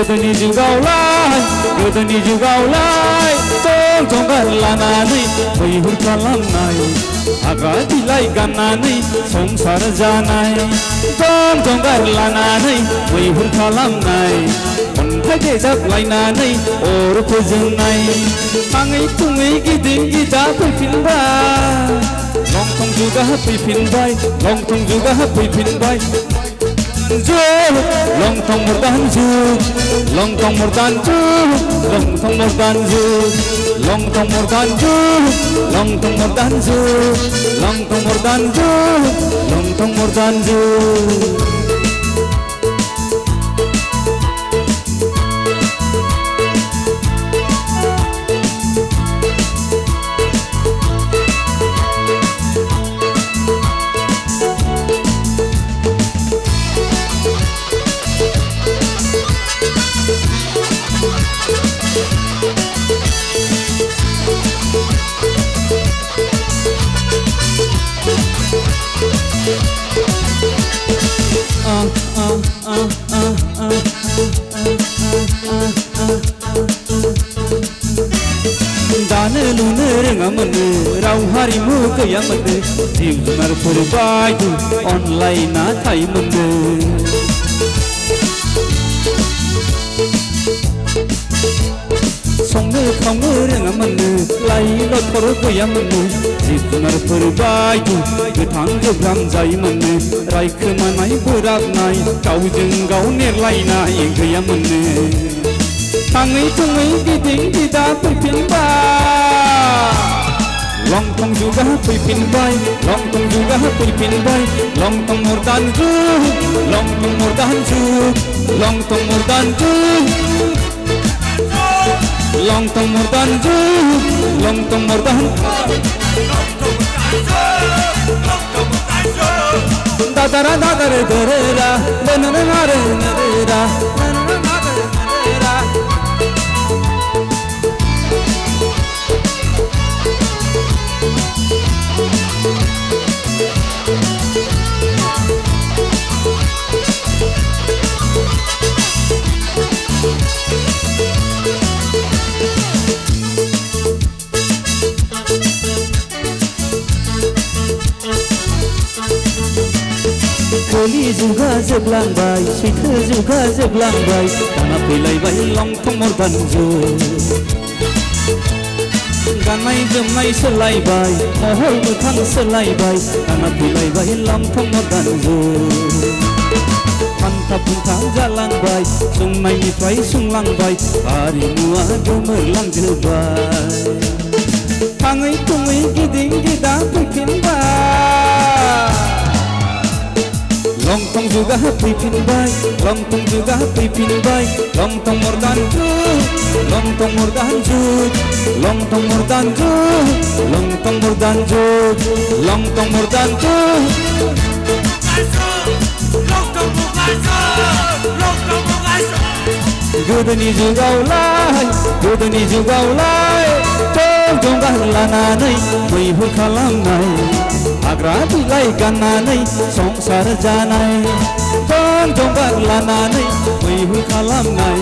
गोदोनि जुगावलाय जंगार लानानै मैहुर खालामनाय हाग्रा बिलाइ गाननानै संसार जानाय जंगार लानानै मैहुर खालामनाय अन्थाइ देजाबलायनानै अर फोजोंनाय थाङै थुङै गिदिं गिदा फैफिनबाय लंथं जुगा फैफिनबाय लंथं जुगा फैफिनबाय लंथं मर्दान जुग लंथं मर्दान जुग लंथं मर्दान जुग लंथं मर्दान जुग लंथं मर्दान जुग लंथं मर्दान जुग लंथं मर्दान जुग दानो लुनो रोङामोननो राव हारिमु गैयामोननो जिब जुनारफोर बायदि अनलायना थायोमोननो संनो खावनो रोङामोननो लाइ लथर गैयामोननो जिब जुनारफोर बायदि गोथां गोब्राम जायोमोननो रायखोमानाय बोराबनाय गावजों गाव नेरलायनाय गैयामोननो थाङै थुङै गिदिं गिदा फैफिनबाय लंथं जुगा फैफिनबाय लंथं जुगा फैफिनबाय लंथं मर्दान जुग लंथं मर्दान जुग लंथं मर्दान जुग लंथं मर्दान जुग लंथं मर्दान दादारा दादारे दरेरा नननना रे नरेरा नननना रे नरेरा गोली जुगा जोबलांबाय सैथो जुगा जोबलांबाय दाना फैलायबाय लंथं मर्दान जुग गाननाय जोमनाय सोलायबाय महर मोखां सोलायबाय दाना फैलायबाय लंथं मर्दान जुग फान्था फुंथा जालांबाय सुंनायनिफ्राय सुंलांबाय हारिमुआ गोमोरलांजोबबाय थाङै थुङै गिदिं गिदा फैफिनबाय लंथं जुगा फैफिनबाय लंथं जुगा फैफिनबाय लंथं मर्दान जुग लंथं मर्दान जुग लंथं मर्दान जुग लंथं मर्दान जुग लंथं मर्दान जुग गोदोनि जुगावलाय जंगार लानानै मैहुर खालामनाय हाग्रा बिलाइ गाननानै संसार जानाय जंगार लानानै मैहुर खालामनाय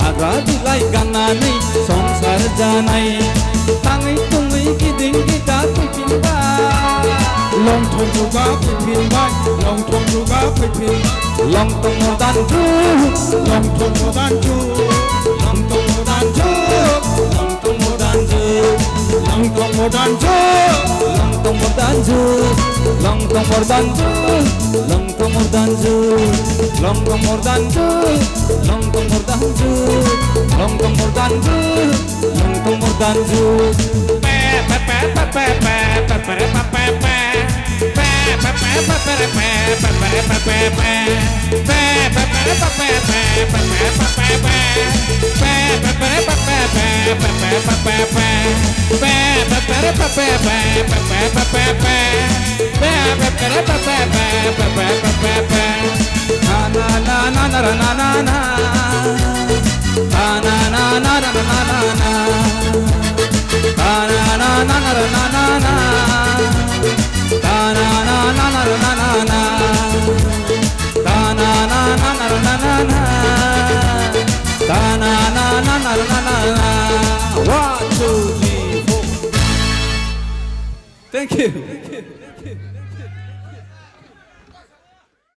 हाग्रा बिलाइ गाननानै संसार जानाय थाङै थुङै गिदिं गिदा फैफिनबाय लंथं जुगा फैफिनबाय लंथं जुगा फैफिनबाय लंथं मर्दान जुग लंथं मर्दान जुग लंथं मर्दान जुग लंथं मर्दान जुग लंथं मर्दान जुग लंथं मर्दान जुग लंथं मर्दान जुग लंथं मर्दान जुग लंथं मर्दान जुग लंथं मर्दान जुग लंथं मर्दान जुग लंथं मर्दान जुग Thank you.